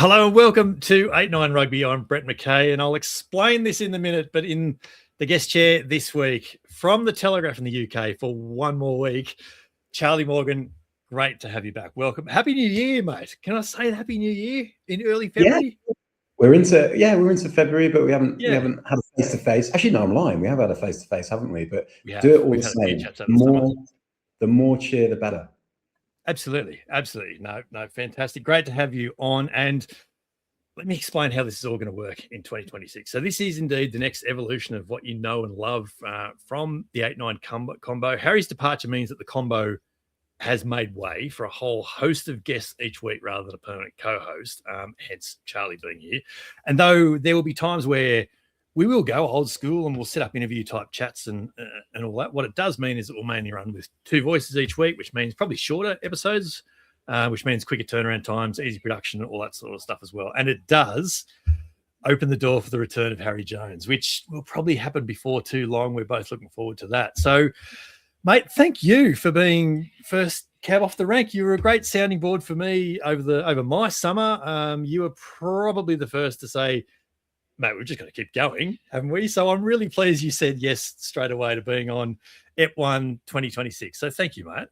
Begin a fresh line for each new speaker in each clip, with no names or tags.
Hello and welcome to 8-9 Rugby. I'm Brett McKay, and I'll explain this in a minute, but in the guest chair this week from the Telegraph in the UK for one more week, Charlie Morgan, great to have you back. Welcome. Happy New Year, mate. Can I say Happy New Year in early February?
Yeah. We're into February, but we haven't had a face-to-face. Actually, no, I'm lying. We have had a face-to-face, haven't we? But do it all the same. The more cheer, the better.
Absolutely. No, fantastic. Great to have you on. And let me explain how this is all going to work in 2026. So this is indeed the next evolution of what you know and love from the 8-9 combo. Harry's departure means that the combo has made way for a whole host of guests each week rather than a permanent co-host, hence Charlie being here. And though there will be times where we will go old school and we'll set up interview type chats and all that, what it does mean is it will mainly run with two voices each week, which means probably shorter episodes, which means quicker turnaround times, easy production, all that sort of stuff as well. And it does open the door for the return of Harry Jones, which will probably happen before too long. We're both looking forward to that. So, mate, thank you for being first cab off the rank. You were a great sounding board for me over my summer. You were probably the first to say, mate, we're just going to keep going, haven't we? So I'm really pleased you said yes straight away to being on EP1 2026. So thank you, mate.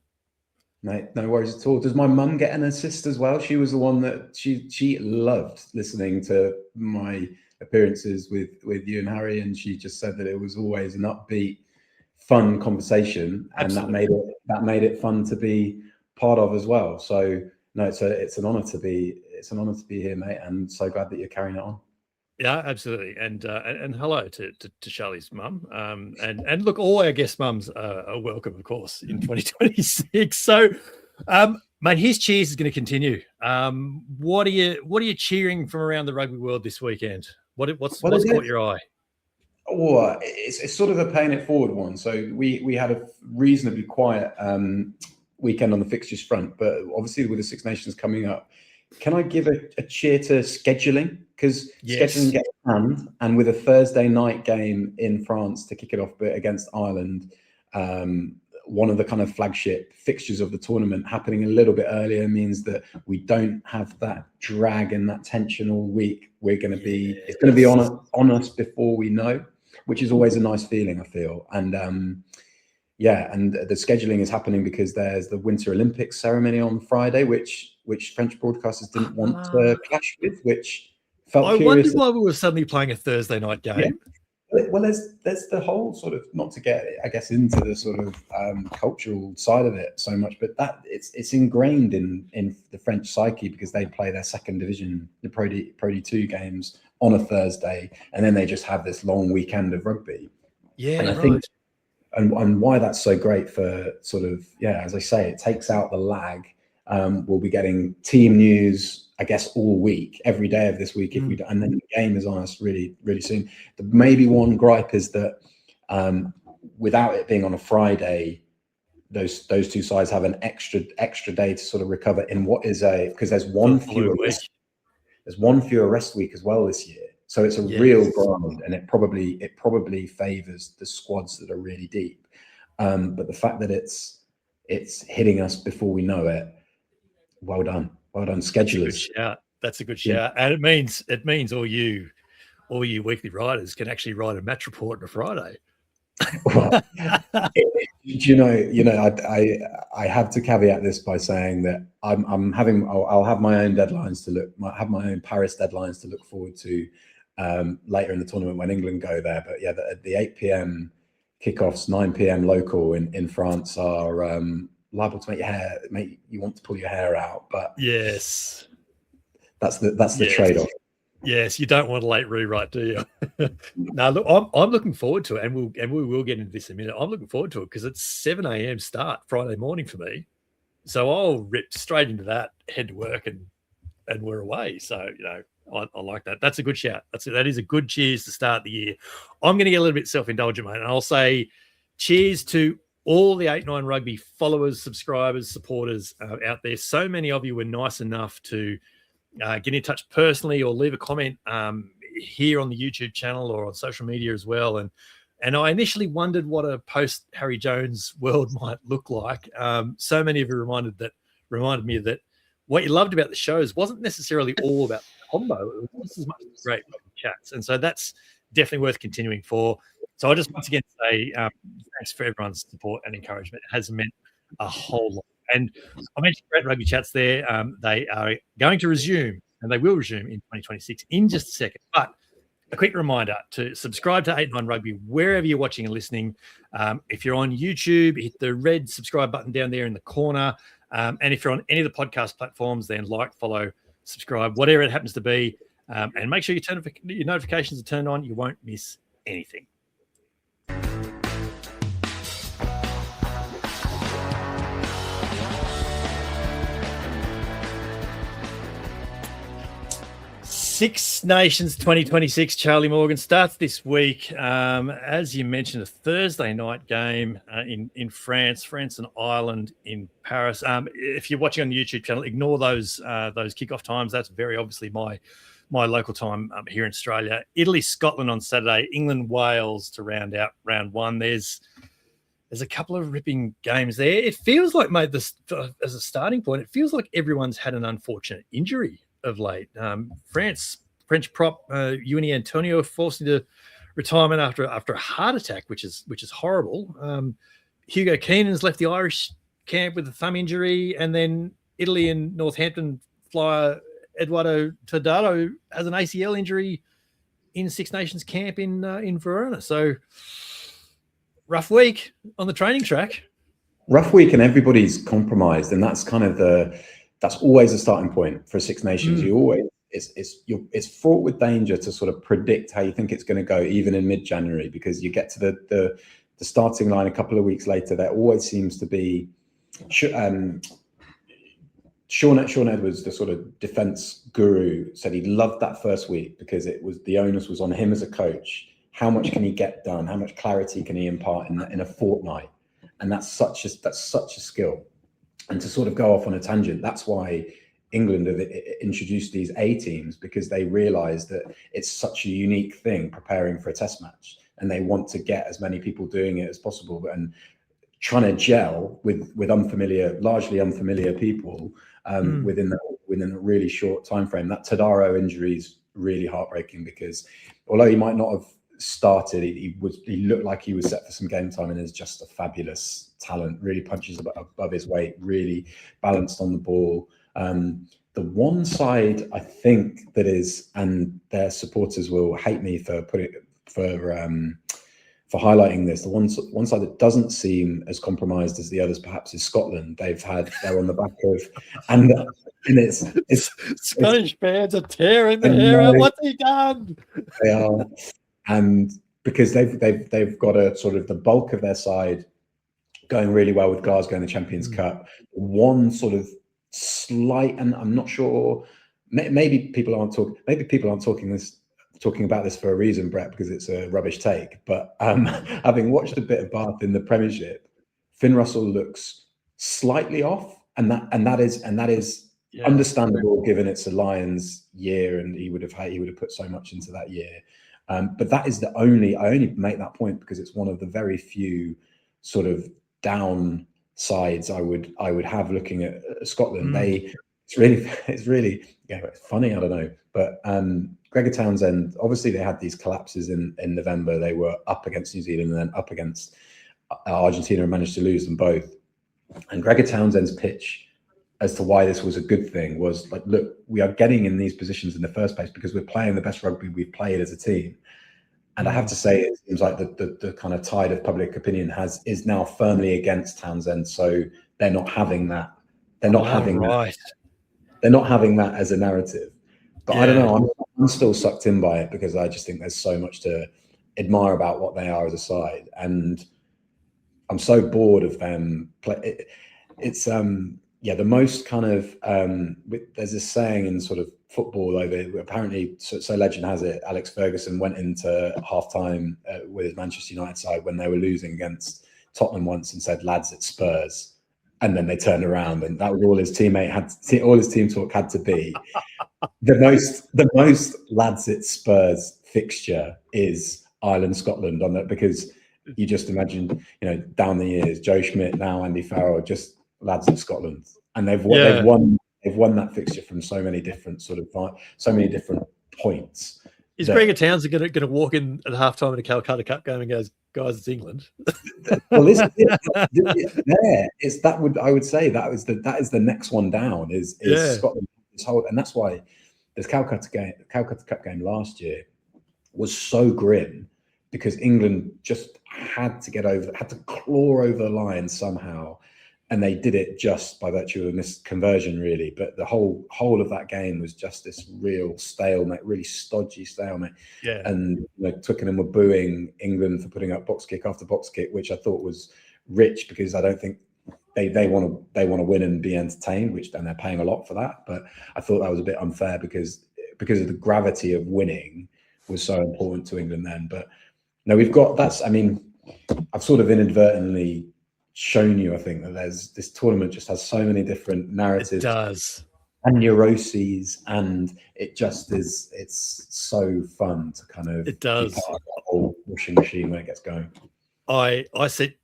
Mate, no worries at all. Does my mum get an assist as well? She was the one that she loved listening to my appearances with you and Harry, and she just said that it was always an upbeat, fun conversation, and Absolutely. that made it fun to be part of as well. So no, it's an honor to be here, mate, and so glad that you're carrying it on.
Yeah, absolutely, and hello to Charlie's mum, and look, all our guest mums are welcome, of course, in 2026. So, mate, his cheers is going to continue. What are you cheering from around the rugby world this weekend? What's caught your eye?
Oh, it's sort of a paying it forward one. So we had a reasonably quiet weekend on the fixtures front, but obviously with the Six Nations coming up, can I give a cheer to scheduling? Because scheduling gets planned, and with a Thursday night game in France to kick it off against Ireland, one of the kind of flagship fixtures of the tournament happening a little bit earlier means that we don't have that drag and that tension all week. It's going to be on us before we know, which is always a nice feeling, I feel. And and the scheduling is happening because there's the Winter Olympics ceremony on Friday, which French broadcasters didn't want to clash with, which felt curious.
I wondered why we were suddenly playing a Thursday night game.
Yeah. Well, there's the whole sort of, not to get, I guess, into the sort of cultural side of it so much, but that it's ingrained in the French psyche because they play their second division, the Pro D2 games on a Thursday, and then they just have this long weekend of rugby.
Yeah,
and I think, and why that's so great for sort of, as I say, it takes out the lag. We'll be getting team news, I guess, all week, every day of this week, if we don't, and then the game is on us really, really soon. Maybe one gripe is that without it being on a Friday, those two sides have an extra day to sort of recover in what is because there's one fewer rest week as well this year. So it's a real grind, and it probably favors the squads that are really deep. But the fact that it's hitting us before we know it, well done schedulers.
That's a good shout. And it means all you weekly writers can actually write a match report on a Friday.
Well, I have to caveat this by saying that I'll have my own deadlines have my own Paris deadlines to look forward to later in the tournament when England go there. But the 8 p.m. kickoffs, 9 p.m. local in France are liable to make you want to pull your hair out. But
yes,
that's the trade-off.
Yes, you don't want a late rewrite, do you? No, look, I'm looking forward to it, and we will get into this in a minute. I'm looking forward to it because it's 7 a.m. start Friday morning for me, so I'll rip straight into that, head to work, and we're away. So I like that. That's a good shout. That is a good cheers to start the year. I'm going to get a little bit self-indulgent, mate, and I'll say cheers to all the 8-9 Rugby followers, subscribers, supporters out there. So many of you were nice enough to get in touch personally or leave a comment here on the YouTube channel or on social media as well. And I initially wondered what a post Harry Jones world might look like. So many of you reminded me that what you loved about the shows wasn't necessarily all about the combo. It was just as much as great rugby chats. And so that's definitely worth continuing for. So I just once again say thanks for everyone's support and encouragement. It has meant a whole lot. And I mentioned Great Rugby Chats there. They are going to resume, and they will resume in 2026 in just a second. But a quick reminder to subscribe to 8 9 Rugby wherever you're watching and listening. If you're on YouTube, hit the red subscribe button down there in the corner. And if you're on any of the podcast platforms, then like, follow, subscribe, whatever it happens to be. And make sure your notifications are turned on. You won't miss anything. Six Nations 2026, Charlie Morgan, starts this week. As you mentioned, a Thursday night game in France and Ireland in Paris. If you're watching on the YouTube channel, ignore those kickoff times. That's very obviously my local time here in Australia. Italy, Scotland on Saturday. England, Wales to round out round one. There's a couple of ripping games there. It feels like, mate, this as a starting point, it feels like everyone's had an unfortunate injury of late. French prop Uni Antonio forced into retirement after a heart attack, which is horrible. Hugo Keenan's left the Irish camp with a thumb injury, and then Italy and Northampton flyer Eduardo Todaro has an ACL injury in Six Nations camp in Verona. So rough week on the training track.
Rough week, and everybody's compromised, and that's kind of that's always a starting point for Six Nations. You always it's fraught with danger to sort of predict how you think it's going to go, even in mid-January, because you get to the starting line a couple of weeks later. There always seems to be Sean Edwards, the sort of defense guru, said he loved that first week because it was the onus was on him as a coach. How much can he get done? How much clarity can he impart in a fortnight? And that's such a skill. And to sort of go off on a tangent, that's why England have introduced these A teams, because they realise that it's such a unique thing preparing for a test match, and they want to get as many people doing it as possible and trying to gel with largely unfamiliar people within a really short time frame. That Todaro injury is really heartbreaking, because although he might not have started, he looked like he was set for some game time, and is just a fabulous talent. Really punches above his weight, really balanced on the ball. The one side I think that is, and their supporters will hate me for highlighting this, the one side that doesn't seem as compromised as the others perhaps is Scotland. They're on the back of, and it's
Scottish fans are tearing the hair out. What's he done?
They are, and because they've got a sort of the bulk of their side going really well with Glasgow in the Champions Cup. One sort of slight, and I'm not sure, maybe people aren't talking about this for a reason, Brett, because it's a rubbish take. But having watched a bit of Bath in the Premiership, Finn Russell looks slightly off, and that is understandable given it's a Lions year, and he would have put so much into that year. But that is I only make that point because it's one of the very few sort of down sides I would have looking at Scotland. It's really it's funny, I don't know, but Gregor Townsend, obviously they had these collapses in November. They were up against New Zealand and then up against Argentina and managed to lose them both. And Gregor Townsend's pitch as to why this was a good thing was like, look, we are getting in these positions in the first place because we're playing the best rugby we've played as a team. And I have to say, it seems like the kind of tide of public opinion is now firmly against Townsend. So they're not having that. They're not having that. They're not having that as a narrative. But I don't know. I'm still sucked in by it because I just think there's so much to admire about what they are as a side, and I'm so bored of them. It's the most kind of there's this saying in sort of football, though, apparently, so legend has it, Alex Ferguson went into half-time with his Manchester United side when they were losing against Tottenham once and said, "Lads, it's Spurs." And then they turned around, and that was all his all his team talk had to be. The most "Lads, it's Spurs" fixture is Ireland, Scotland on that, because you just imagine, down the years, Joe Schmidt, now Andy Farrell, just "Lads, it's Scotland," and they've won they've won that fixture from so many different points.
Is Gregor Townsend going to walk in at halftime in a Calcutta Cup game and goes, "Guys, it's England"?
Well, this is it. I would say that is the next one down. Is Scotland this whole, and that's why this Calcutta Cup game last year was so grim, because England just had to claw over the line somehow, and they did it just by virtue of this conversion, really. But the whole of that game was just this real stalemate, really stodgy stalemate.
Yeah.
And Twickenham were booing England for putting up box kick after box kick, which I thought was rich, because I don't think they want to win and be entertained, which then they're paying a lot for that. But I thought that was a bit unfair because of the gravity of winning was so important to England then. But no, I've sort of inadvertently shown you, I think, that this tournament just has so many different narratives.
It does.
And neuroses, and it's so fun to kind of
be part of
the whole washing machine when it gets going.
I sent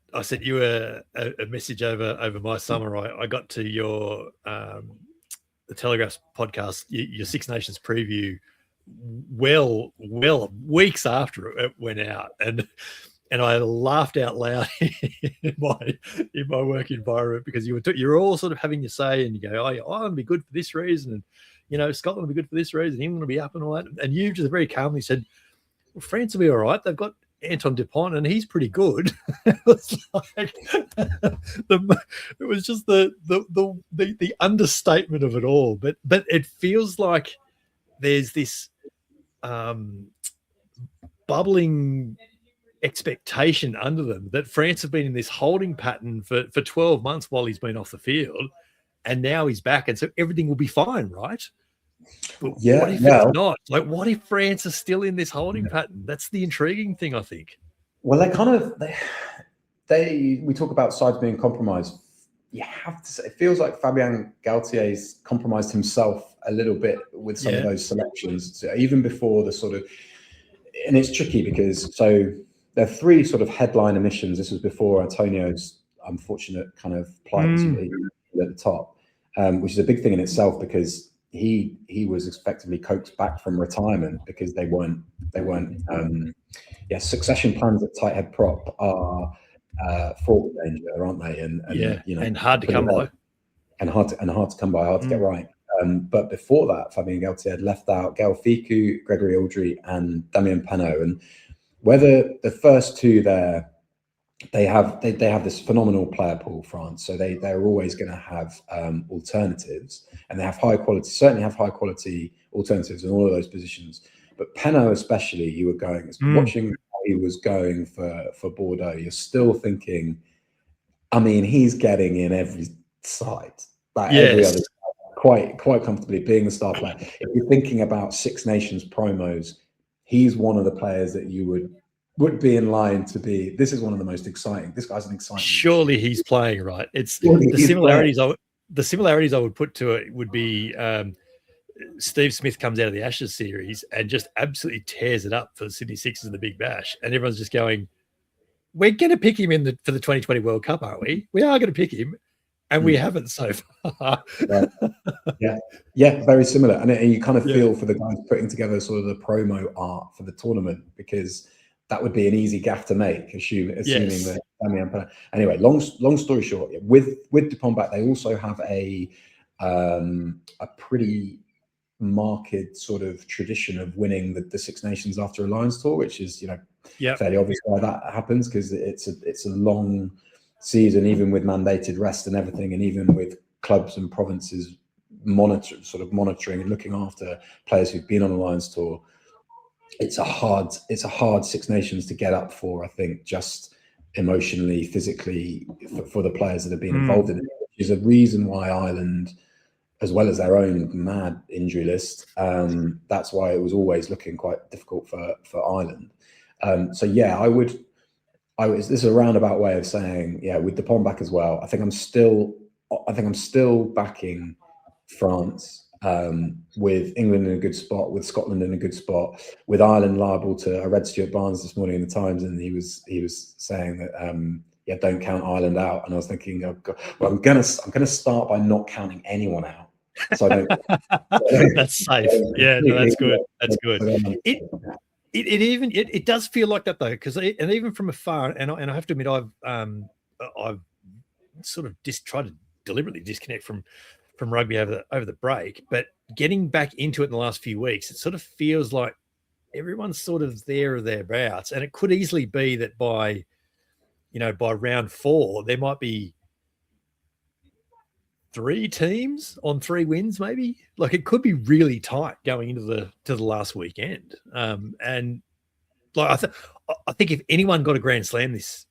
you a message over my summer. I got to your the Telegraph's podcast, your Six Nations preview, well weeks after it went out, and I laughed out loud in my work environment, because you're all sort of having your say, and you go, Ireland will be good for this reason, and Scotland will be good for this reason, England will be up and all that, and you just very calmly said, well, France will be all right. They've got Anton Dupont, and he's pretty good. It was like it was just the understatement of it all. But it feels like there's this bubbling expectation under them that France have been in this holding pattern for 12 months while he's been off the field, and now he's back, and so everything will be fine, right? But what if it's not? Like, what if France are still in this holding pattern? That's the intriguing thing, I think.
Well, we talk about sides being compromised. You have to say, it feels like Fabien Galtier's compromised himself a little bit with some of those selections, so even before the sort of, and it's tricky because there are three sort of headline omissions. This was before Antonio's unfortunate kind of plight at the top, which is a big thing in itself, because he was effectively coaxed back from retirement because they weren't succession plans at tight head prop are fraught with danger, aren't they? And
hard to come by.
And hard to come by, hard to get right. But before that, Fabien Galtier had left out Gael Fickou, Gregory Audrey, and Damien Penaud. And whether the first two there, they have this phenomenal player pool, France. So they're always going to have alternatives, and they have certainly have high quality alternatives in all of those positions. But Penaud especially, you were going, watching how he was going for Bordeaux, you're still thinking, he's getting in every side, every other side, quite comfortably, being a star player. If you're thinking about Six Nations promos, he's one of the players that you would be in line to be. This is one of the most exciting. This guy's an exciting.
Surely he's playing, right? It's the similarities. The similarities I would put to it would be Steve Smith comes out of the Ashes series and just absolutely tears it up for the Sydney Sixers in the Big Bash, and everyone's just going, "We're going to pick him for the 2020 World Cup, aren't we? We are going to pick him." And we haven't so far.
Yeah, very similar. And you kind of feel for the guys putting together sort of the promo art for the tournament, because that would be an easy gaffe to make, assuming that Damien Penaud. Anyway, long story short, with Dupont back, they also have a pretty marked sort of tradition of winning the Six Nations after a Lions tour, which is fairly obvious why that happens, because it's a long season, even with mandated rest and everything, and even with clubs and provinces monitoring and looking after players who've been on the Lions tour. It's a hard Six Nations to get up for, I think, just emotionally, physically, for the players that have been involved in it, which is a reason why Ireland, as well as their own mad injury list, that's why it was always looking quite difficult for Ireland. This is a roundabout way of saying, with Dupont back as well, I think I'm still backing France, with England in a good spot, with Scotland in a good spot, with Ireland liable to. I read Stuart Barnes this morning in the Times, and he was saying that don't count Ireland out. And I was thinking, oh God, well, I'm gonna start by not counting anyone out, So I don't,
that's safe. Yeah, no, that's good. That's good. It does feel like that though, because and even from afar, and I have to admit, I've sort of tried to deliberately disconnect from rugby over the break, but getting back into it in the last few weeks, it sort of feels like everyone's sort of there or thereabouts, and it could easily be that by round 4 there might be 3 teams on 3 wins, maybe. Like, it could be really tight going into the last weekend. And like I think if anyone got a grand slam this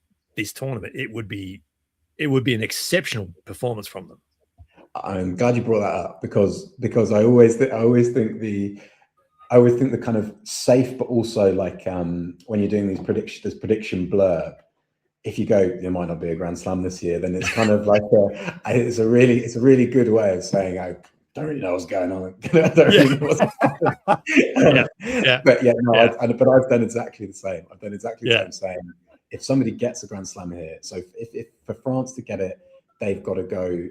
tournament, it would be an exceptional performance from them.
I'm glad you brought that up because I always think the kind of safe, but also like when you're doing this prediction blurb, if you go, there might not be a grand slam this year, then it's kind of like it's a really good way of saying I don't really know what's going on. I don't really know what's happening. But but I've done exactly the same. I've done exactly the same, saying if somebody gets a grand slam here, so if for France to get it, they've got to go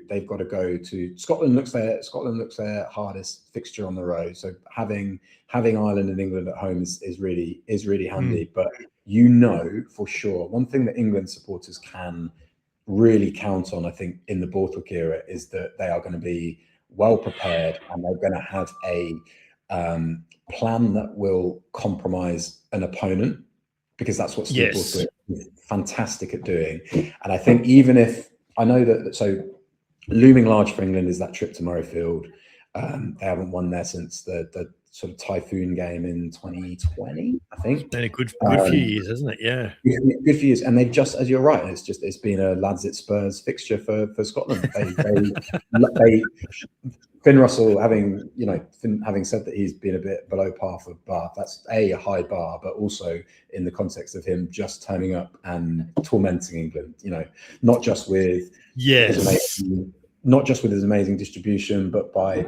to Scotland. Looks their hardest fixture on the road. So having Ireland and England at home is really handy. But for sure, one thing that England supporters can really count on, I think, in the Borthwick era, is that they are going to be well prepared and they're going to have a plan that will compromise an opponent, because that's what Steve Borthwick is fantastic at doing. And I think even if I know that, so looming large for England is that trip to Murrayfield. They haven't won there since the sort of typhoon game in 2020, I think.
It's been a good few years, hasn't it? Yeah.
Good few years. And they've just, as you're right, it's been a lads at Spurs fixture for Scotland. They Finn Russell, having said that he's been a bit below par for Bath, that's a high bar, but also in the context of him just turning up and tormenting England, not just with his amazing distribution, but by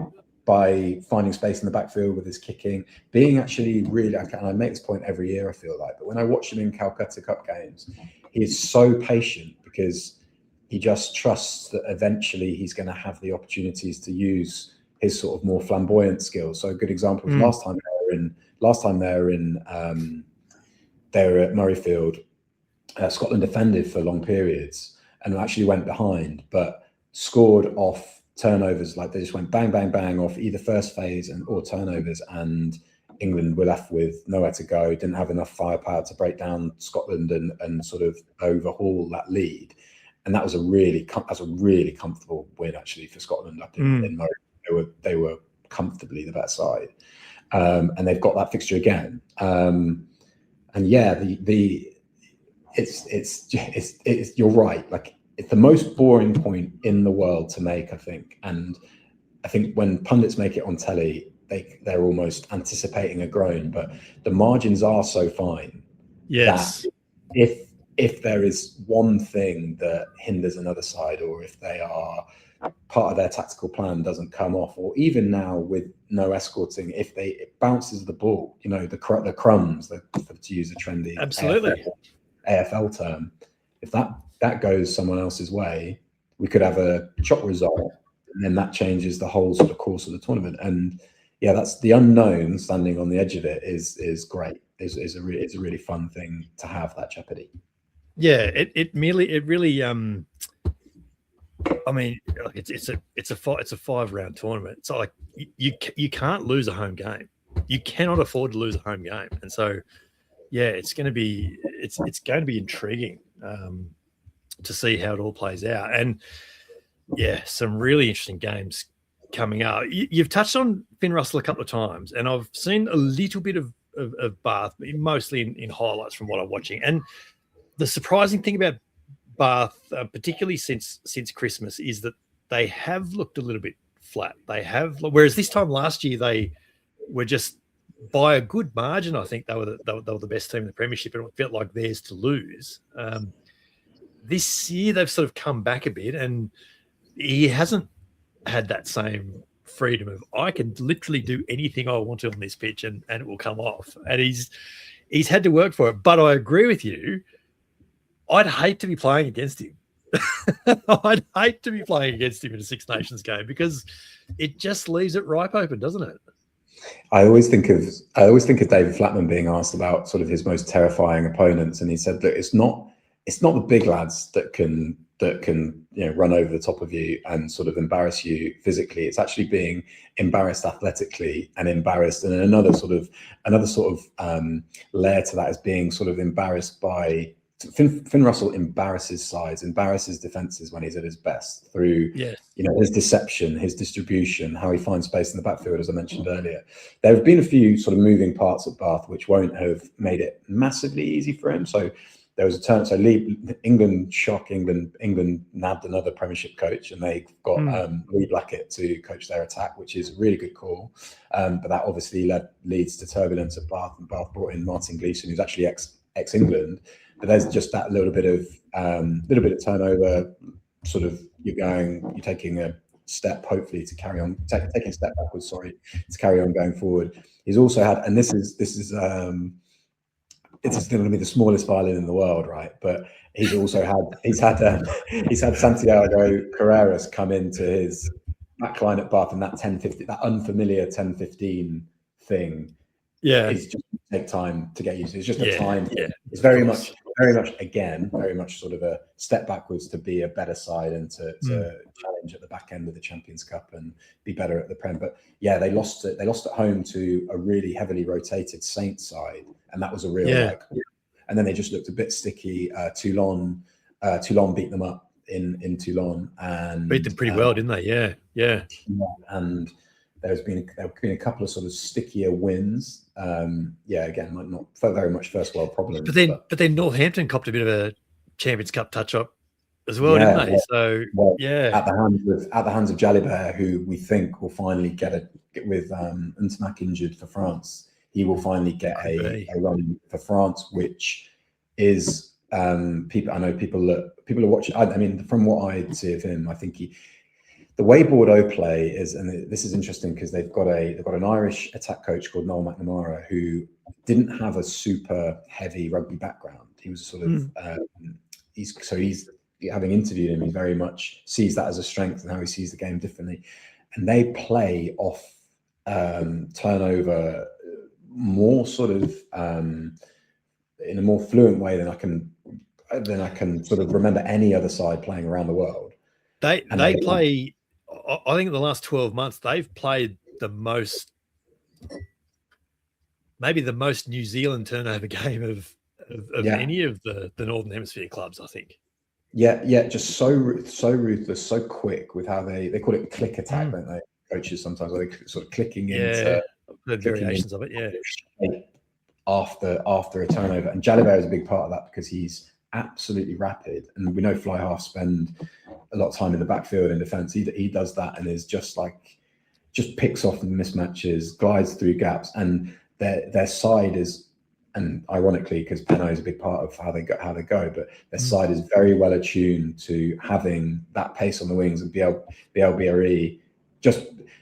finding space in the backfield with his kicking, being actually really, and I make this point every year, I feel like, but when I watch him in Calcutta Cup games, he is so patient because he just trusts that eventually he's going to have the opportunities to use his sort of more flamboyant skills. So a good example of last time they were at Murrayfield, Scotland defended for long periods and actually went behind, but scored off turnovers. Like, they just went bang, bang, bang off either first phase or turnovers, and England were left with nowhere to go, didn't have enough firepower to break down Scotland and sort of overhaul that lead. And that was a really comfortable win, actually, for Scotland up in Murray. They were comfortably the better side, and they've got that fixture again. It's you're right. Like, it's the most boring point in the world to make, I think. And I think when pundits make it on telly, they're almost anticipating a groan. But the margins are so fine that if there is one thing that hinders another side, or if they are part of their tactical plan doesn't come off, or even now with no escorting, if it bounces the ball, the crumbs, to use a trendy AFL term, if that goes someone else's way, we could have a chop result, and then that changes the whole sort of course of the tournament. And that's the unknown standing on the edge of it is great. It's a really fun thing to have, that jeopardy.
Yeah, it really I mean, it's a 5-round tournament. It's like you can't lose a home game. You cannot afford to lose a home game. And so it's going to be intriguing to see how it all plays out. And some really interesting games coming up. You've touched on Finn Russell a couple of times, and I've seen a little bit of Bath, mostly in highlights from what I'm watching. And the surprising thing about Bath, particularly since Christmas, is that they have looked a little bit flat. Whereas this time last year they were just, by a good margin, I think they were the best team in the Premiership, and it felt like theirs to lose. This year they've sort of come back a bit, and he hasn't had that same freedom of, I can literally do anything I want to on this pitch and it will come off. And he's had to work for it. But I agree with you. I'd hate to be playing against him. I'd hate to be playing against him in a Six Nations game because it just leaves it ripe open, doesn't it?
I always think of David Flatman being asked about sort of his most terrifying opponents, and he said that it's not the big lads that can run over the top of you and sort of embarrass you physically. It's actually being embarrassed athletically and embarrassed, and another sort of layer to that is being sort of embarrassed by Finn Russell embarrasses sides, embarrasses defenses when he's at his best through his deception, his distribution, how he finds space in the backfield, as I mentioned earlier. There have been a few sort of moving parts at Bath which won't have made it massively easy for him. So there was a turn. So England nabbed another Premiership coach, and they got Lee Blackett to coach their attack, which is a really good call. But that obviously leads to turbulence at Bath, and Bath brought in Martin Gleeson, who's actually ex-England. But there's just that little bit of turnover. Sort of you're taking a step, hopefully, to carry on, taking a step backwards. Sorry, to carry on going forward. He's also had, and this is going to be the smallest violin in the world, right? But he's had Santiago Carreras come into his back line at Bath, and that 10-15, that unfamiliar 10-15 thing, is just take time to get used to. It's just a time. Yeah. It's very much sort of a step backwards to be a better side and to challenge at the back end of the Champions Cup and be better at the Prem. But yeah, they lost at home to a really heavily rotated Saints side, and that was a real and then they just looked a bit sticky. Toulon beat them up in Toulon and
beat them pretty well, didn't they? Yeah.
And there have been a couple of sort of stickier wins. Again, not very much first world problems.
But then Northampton copped a bit of a Champions Cup touch up as well, didn't they? At the hands of Jalibert, who we think will finally get with Ntamak injured for France. He will finally get a run for France, which is people. I know people are watching. I mean, from what I see of him, I think the way Bordeaux play is, and this is interesting because they've got an Irish attack coach called Noel McNamara, who didn't have a super heavy rugby background. He was sort of he's having interviewed him, he very much sees that as a strength and how he sees the game differently. And they play off turnover more sort of in a more fluent way than I can sort of remember any other side playing around the world. They play. I think in the last 12 months, they've played maybe the most New Zealand turnover game of any of the Northern Hemisphere clubs, I think.
Yeah, just so ruthless, so quick with how they call it click attack, don't they? Coaches sometimes, are they sort of clicking into
the variations of it,
after a turnover. And Jalibert is a big part of that because he's absolutely rapid, and we know fly half spend a lot of time in the backfield in defence. He does that and is just picks off the mismatches, glides through gaps, and their side is, and ironically, because Peno is a big part of how they go, but their side is very well attuned to having that pace on the wings and BLBRE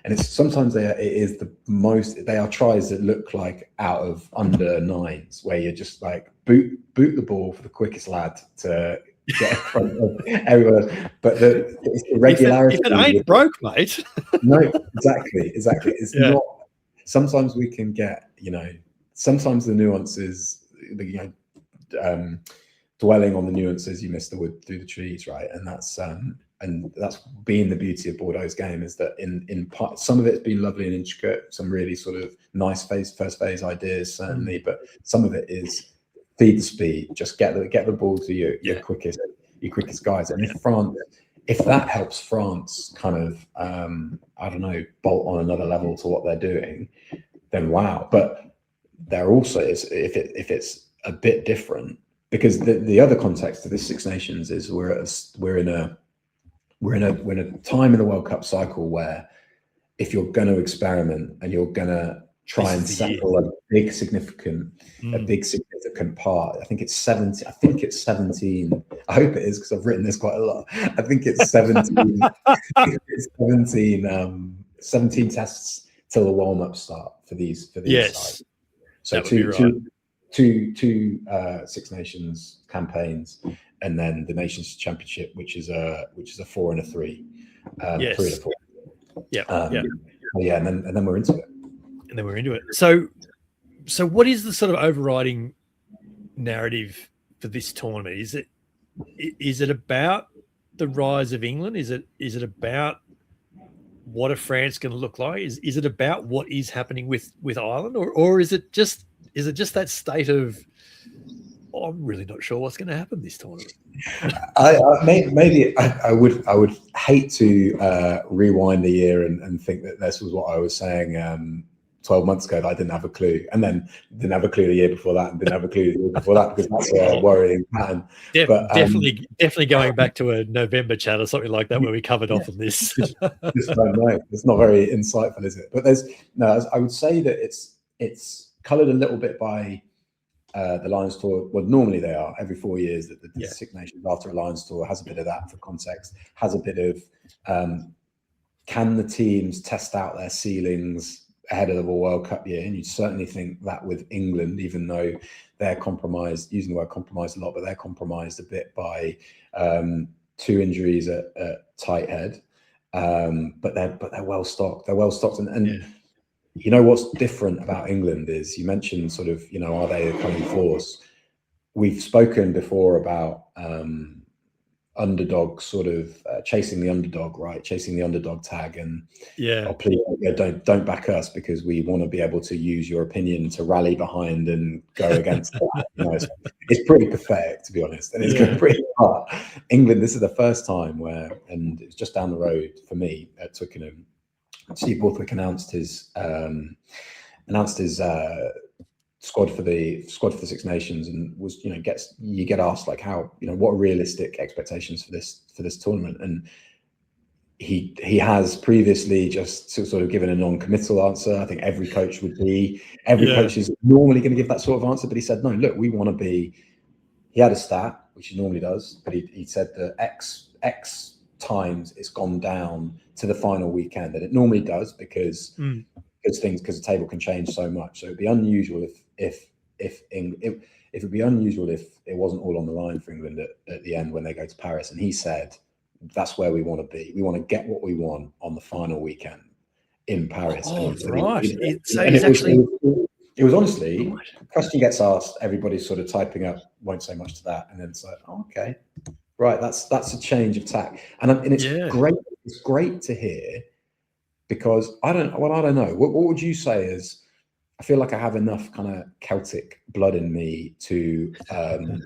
and it's sometimes they are tries that look like out of under nines, where you're just like boot the ball for the quickest lad to get in front of everyone. But the irregularity.
If it ain't broke, mate.
No, exactly. It's not. Sometimes we can get, sometimes the nuances, dwelling on the nuances, you miss the wood through the trees, right? And that's been the beauty of Bordeaux's game, is that in part, some of it's been lovely and intricate, some really sort of nice first phase ideas, certainly, but some of it is feed the speed, just get the ball to your quickest guys. And if that helps France kind of bolt on another level to what they're doing, then wow. But there also is, if it's a bit different, because the other context of this Six Nations is we're in a time in the World Cup cycle where if you're going to experiment and you're going to try and settle a big significant part, I think it's 17. I hope it is, because I've written this quite a lot. I think it's 17. 17 tests till the warm-up start for these sides. So two Six Nations campaigns, and then the Nations Championship, which is a 4 and a 3, 3 and a 4.
Yeah,
and then we're into it.
And then we're into it. So what is the sort of overriding narrative for this tournament? Is it about the rise of England? Is it about what are France going to look like? Is it about what is happening with Ireland, or is it just that state of, I'm really not sure what's going to happen this tournament?
I would hate to rewind the year and think that this was what I was saying 12 months ago, that I didn't have a clue, and then didn't have a clue the year before that, and didn't have a clue the year before that, because that's a worrying pattern.
Definitely going back to a November chat or something like that where we covered off on this.
Just don't know. It's not very insightful, is it? But I would say that it's coloured a little bit by the Lions Tour. Well, normally they are every 4 years that the Six Nations after a Lions Tour has a bit of that for context, has a bit of can the teams test out their ceilings ahead of the World Cup year? And you'd certainly think that with England, even though they're compromised, using the word compromised a lot, but they're compromised a bit by 2 injuries at tight head. But they're well stocked. They're well stocked, and you know what's different about England is, you mentioned sort of, are they a coming force? We've spoken before about underdog, sort of chasing the underdog, right? Chasing the underdog tag, and please don't back us, because we want to be able to use your opinion to rally behind and go against that. It's pretty pathetic, to be honest, and it's going pretty hard. England, this is the first time where, and it's just down the road for me at Twickenham, Steve Borthwick announced his squad for the Six Nations, and was you get asked like, how, what are realistic expectations for this tournament, and he has previously just sort of given a non-committal answer. I think every coach coach is normally going to give that sort of answer, but he said, no, look, we want to be. He had a stat, which he normally does, but he said that X times it's gone down to the final weekend, and it normally does because the table can change so much. So it'd be unusual if it'd be unusual if it wasn't all on the line for England at the end when they go to Paris. And he said, that's where we want to be. We want to get what we want on the final weekend in Paris.
Right.
It was honestly, the question gets asked, everybody's sort of typing up, won't say much to that, and then it's like, okay, right, that's a change of tack, and it's great. It's great to hear, because I don't know. What would you say is? I feel like I have enough kind of Celtic blood in me to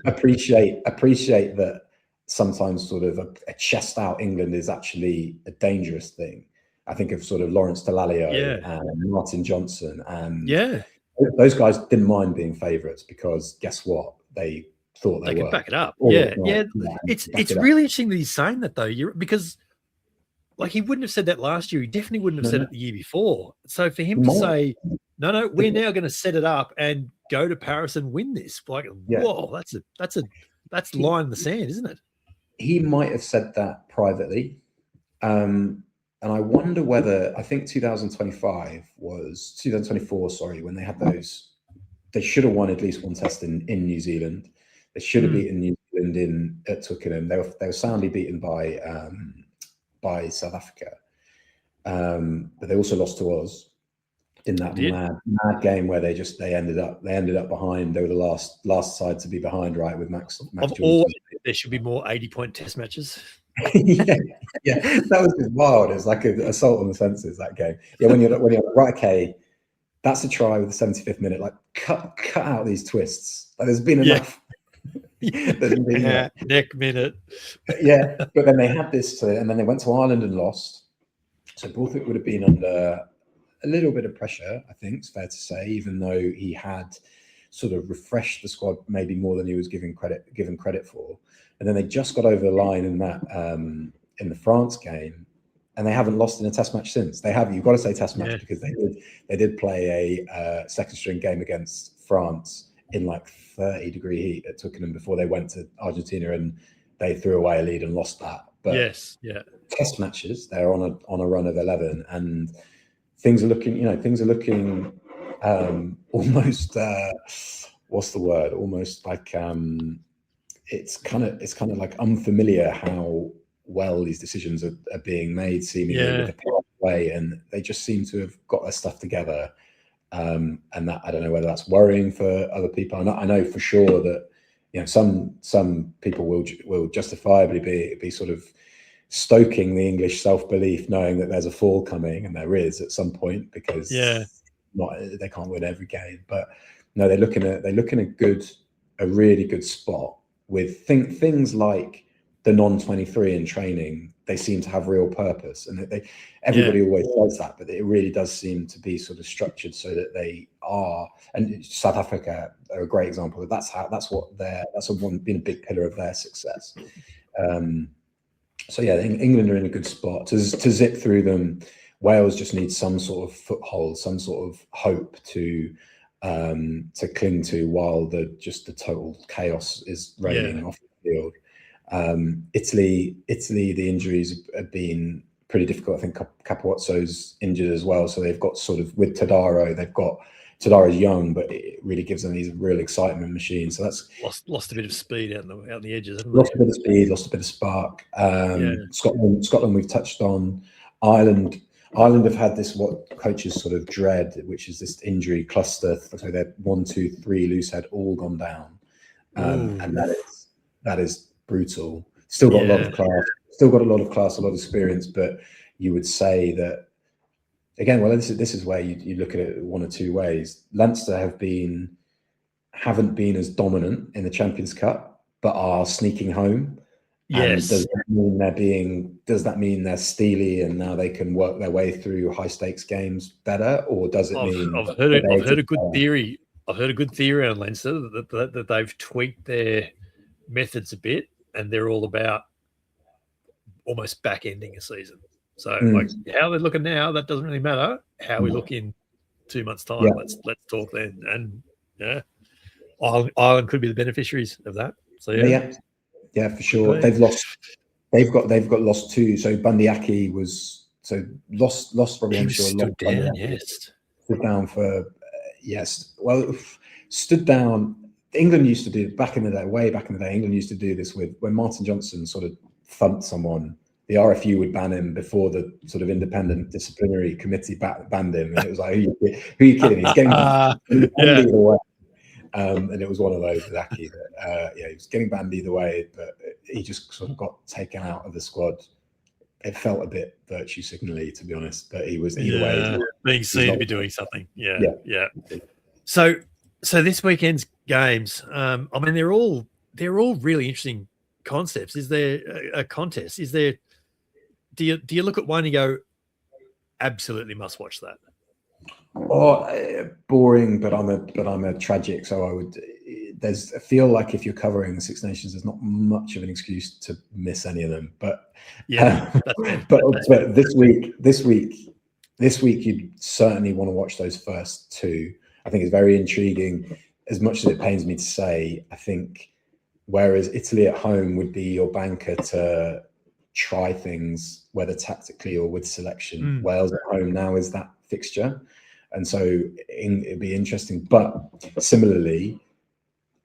appreciate that sometimes sort of a chest out England is actually a dangerous thing. I think of sort of Lawrence Dallaglio and Martin Johnson, and those guys didn't mind being favourites, because guess what? They thought they
could back it up. It's really interesting that he's saying that, though, because like, he wouldn't have said that last year. He definitely wouldn't have said it the year before. So for him to say, no, we're now going to set it up and go to Paris and win this, like, whoa, that's line in the sand, isn't it?
He might have said that privately. And I wonder whether, I think 2024, sorry, when they had those, they should have won at least one test in New Zealand. They should have beaten New Zealand at Twickenham. They were soundly beaten by South Africa. But they also lost to us in that mad game where they ended up behind. They were the last side to be behind, right, with Max
there should be more 80-point test matches.
That was just wild. It was like an assault on the senses, that game. When you're right, okay, that's a try with the 75th minute. Like, cut out these twists. Like, there's been enough.
Neck minute.
But then they had this, and then they went to Ireland and lost. So Borthwick would have been under a little bit of pressure, I think it's fair to say, even though he had sort of refreshed the squad maybe more than he was given credit for. And then they just got over the line in that in the France game, and they haven't lost in a test match since. You've got to say test match, because they did play a second string game against France in like 30-degree heat at Twickenham before they went to Argentina, and they threw away a lead and lost that. But test matches, they're on a run of 11, and things are looking almost what's the word? Almost like it's kind of like unfamiliar how well these decisions are being made, seemingly with a play, and they just seem to have got their stuff together. And that, I don't know whether that's worrying for other people. I know for sure that, you know, some people will justifiably be sort of stoking the English self-belief, knowing that there's a fall coming, and there is at some point, because they can't win every game. But no, they're looking at a really good spot with things like the non-23 in training. They seem to have real purpose, and everybody always says that, but it really does seem to be sort of structured so that they are. And South Africa are a great example. That's been a big pillar of their success. So yeah, England are in a good spot to zip through them. Wales just needs some sort of foothold, some sort of hope to cling to while the total chaos is reigning off the field. Italy, the injuries have been pretty difficult. I think Capuozzo's injured as well, so they've got sort of, with Tadaro's young, but it really gives them these real excitement machines. So that's
lost a bit of speed out on the edges.
Lost a bit of speed, lost a bit of spark. Scotland we've touched on. Ireland have had this, what coaches sort of dread, which is this injury cluster. So they're 1, 2, 3 loose head all gone down, and that is brutal. Still got a lot of class, a lot of experience, but you would say that, again, well, this is where you look at it one or two ways. Leinster haven't been as dominant in the Champions Cup, but are sneaking home.
Yes.
And does that mean they're steely and now they can work their way through high stakes games better, or does it mean?
I've heard a good theory. I've heard a good theory on Leinster that they've tweaked their methods a bit, and they're all about almost back ending a season. So like how they're looking now, that doesn't really matter. How we look in 2 months' time, let's talk then. And Ireland could be the beneficiaries of that. So
yeah, for sure. They've got lost too. So Bundyaki was lost probably. I'm sure
stood down.
Stood down for stood down. England used to do back in the day. Way back in the day, England used to do this when Martin Johnson sort of thumped someone. The RFU would ban him before the sort of independent disciplinary committee banned him, and it was like, who are you kidding? He's getting banned either way. And it was one of those with Aki that he was getting banned either way, but he just sort of got taken out of the squad. It felt a bit virtue signally, to be honest, but he was either way
being seen to be doing something. Yeah. So this weekend's games, I mean, they're all really interesting concepts. Is there a contest? Is there? Do you look at one and you go, absolutely must watch that?
Oh, boring, but I'm a tragic, so I would. I feel like if you're covering the Six Nations, there's not much of an excuse to miss any of them. But but this week, you'd certainly want to watch those first two. I think it's very intriguing. As much as it pains me to say, I think whereas Italy at home would be your banker to try things, whether tactically or with selection, Wales at home now is that fixture. And so it'd be interesting. But similarly,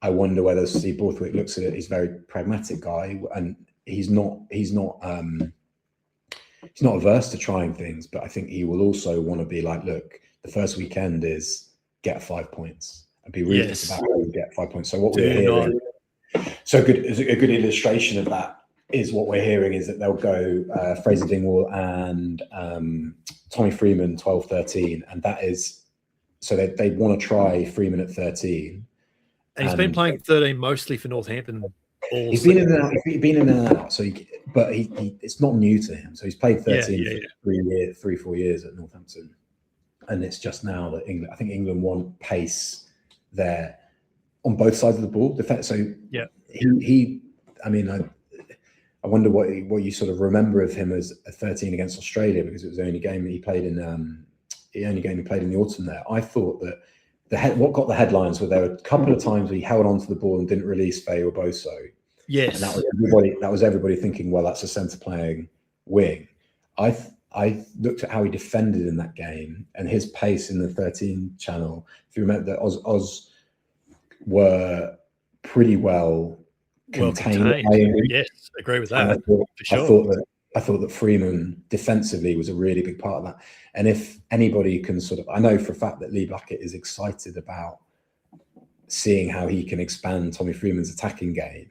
I wonder whether Steve Borthwick looks at it. He's a very pragmatic guy, and he's not averse to trying things. But I think he will also want to be like, look, the first weekend is get 5 points and be ruthless about how you get 5 points. So what we're hearing, a good illustration of that is what we're hearing is that they'll go Fraser Dingwall and Tommy Freeman 12-13, and that is so they want to try Freeman at 13.
And he's been playing 13 mostly for Northampton.
He's been in and out. So, but he it's not new to him. So he's played 13 for 3-4 years at Northampton, and it's just now that I think England want pace there on both sides of the ball. So I wonder what you sort of remember of him as a 13 against Australia, because it was the only game he played in. The only game he played in the autumn there. I thought that what got the headlines were there were a couple of times where he held onto the ball and didn't release Faye or Boso.
Yes,
and that was everybody thinking, well, that's a centre playing wing. I looked at how he defended in that game and his pace in the 13 channel. If you remember that Oz were pretty well contained.
Yes, agree with that.
For
sure.
I thought that Freeman defensively was a really big part of that. And if anybody can I know for a fact that Lee Blackett is excited about seeing how he can expand Tommy Freeman's attacking game,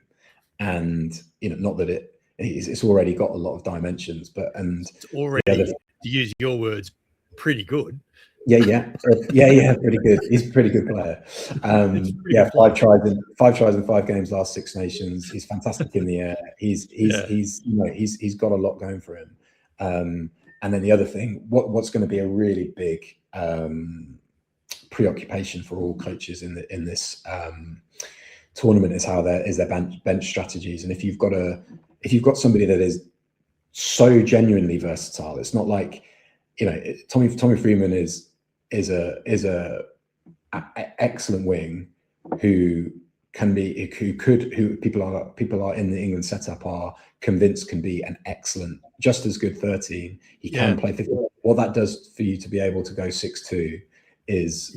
and not that it's already got a lot of dimensions, it's
already, to use your words, pretty good.
Yeah, pretty good. He's a pretty good player. Five tries in 5 games, last Six Nations. He's fantastic in the air. He's got a lot going for him. And then the other thing, what's going to be a really big preoccupation for all coaches in this tournament is their bench strategies. And if you've got somebody that is so genuinely versatile, it's not like Tommy Freeman is a excellent wing who people are in the England setup are convinced can be an excellent, just as good 13. He can play 15. What that does for you to be able to go 6-2 is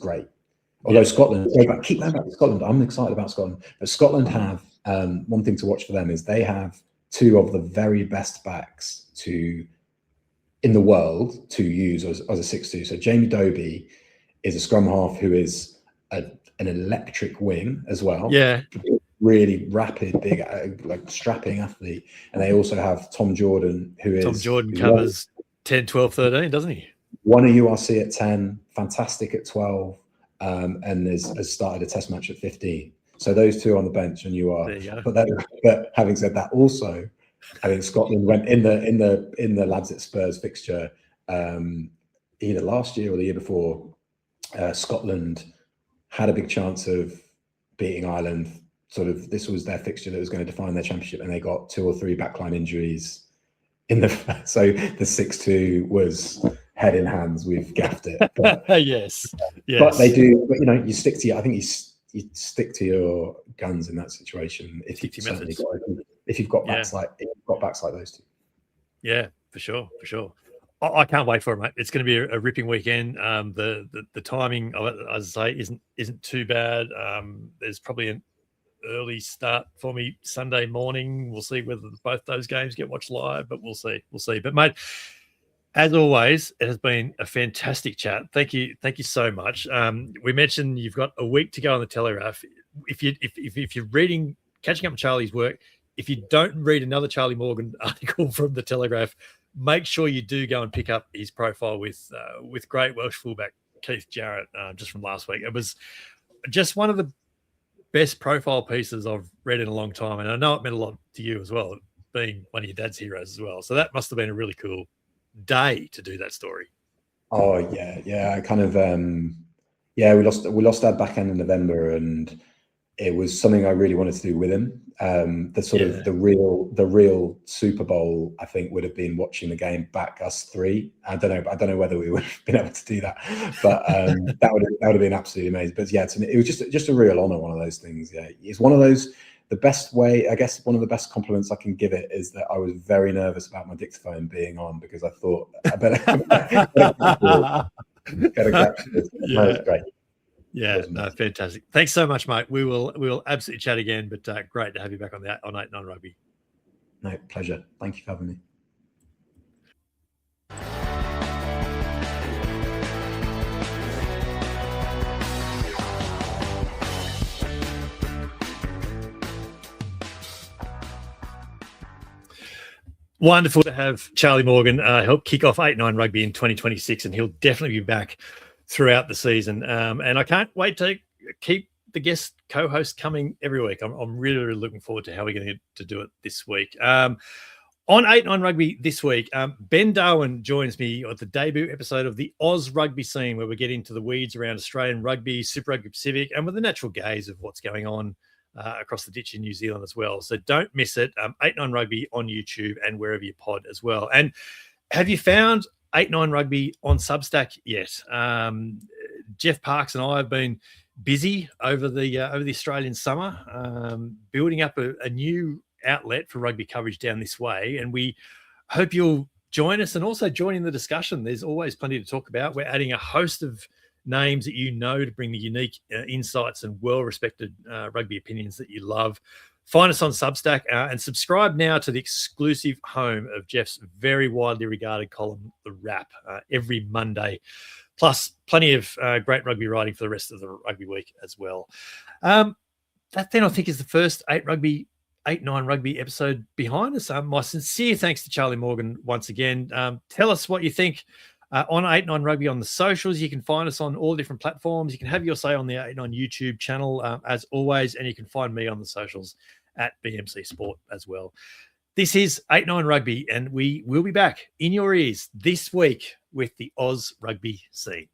great. Although Scotland, keep going back to Scotland. I'm excited about Scotland, but Scotland have one thing to watch for them is they have 2 of the very best backs in the world to use as a 6-2. So Jamie Dobie is a scrum half who is an electric wing as well.
Yeah.
Really rapid, big, like strapping athlete. And they also have Tom Jordan, Tom
Jordan covers 10, 12, 13, doesn't he?
Won a URC at 10, fantastic at 12, and has started a test match at 15. So those 2 on the bench, and you are.
There you go.
But having said that, also, I think Scotland went in the lads at Spurs fixture either last year or the year before. Scotland had a big chance of beating Ireland. This was their fixture that was going to define their championship, and they got 2 or 3 backline injuries so the 6-2 was head in hands. We've gaffed it. But,
yes.
But they do. But you stick to. I think you stick to your guns in that situation. If you've got backs like those 2.
Yeah, for sure. I can't wait for it, mate. It's going to be a ripping weekend. The timing, as I say, isn't too bad. There's probably an early start for me Sunday morning. We'll see whether both those games get watched live, but we'll see. But mate, as always, it has been a fantastic chat. Thank you so much. We mentioned you've got a week to go on the Telegraph. If you're catching up on Charlie's work, if you don't read another Charlie Morgan article from the Telegraph, make sure you do go and pick up his profile with great Welsh fullback Keith Jarrett just from last week. It was just one of the best profile pieces I've read in a long time, and I know it meant a lot to you as well, being one of your dad's heroes as well. So that must have been a really cool day to do that story.
Oh yeah. I kind of we lost our back end in November, and it was something I really wanted to do with him. The real Super Bowl, I think, would have been watching the game back, us 3. I don't know whether we would have been able to do that, but that would have been absolutely amazing. But yeah, to me, it was just a real honor. One of those things. Yeah, it's one of those. The best way, I guess, one of the best compliments I can give it is that I was very nervous about my dictaphone being on, because I thought I better capture this. That was great.
Yeah, no, fantastic. Thanks so much, mate. We will absolutely chat again, but great to have you back on 8-9 Rugby.
No, pleasure. Thank you for having me.
Wonderful to have Charlie Morgan help kick off 8-9 Rugby in 2026, and he'll definitely be back throughout the season. And I can't wait to keep the guest co-host coming every week. I'm really, really looking forward to how we're going to do it this week. On 8-9 Rugby this week, Ben Darwin joins me at the debut episode of the Oz Rugby Scene, where we get into the weeds around Australian rugby, Super Rugby Pacific, and with the natural gaze of what's going on across the ditch in New Zealand as well. So don't miss it. 8-9 Rugby on YouTube and wherever you pod as well. And have you found 8-9 Rugby on Substack yet? Jeff Parks and I have been busy over the Australian summer, building up a new outlet for rugby coverage down this way, and we hope you'll join us and also join in the discussion. There's always plenty to talk about. We're adding a host of names that you know to bring the unique insights and well-respected rugby opinions that you love. Find us on Substack and subscribe now to the exclusive home of Jeff's very widely regarded column, The Wrap, every Monday, plus plenty of great rugby writing for the rest of the rugby week as well. That then I think is the first 8-9 rugby episode behind us. My sincere thanks to Charlie Morgan once again. Tell us what you think on 8-9 Rugby on the socials. You can find us on all different platforms. You can have your say on the 8-9 YouTube channel as always, and you can find me on the socials at BMC Sport as well. This is 8-9 Rugby, and we will be back in your ears this week with the Oz Rugby scene.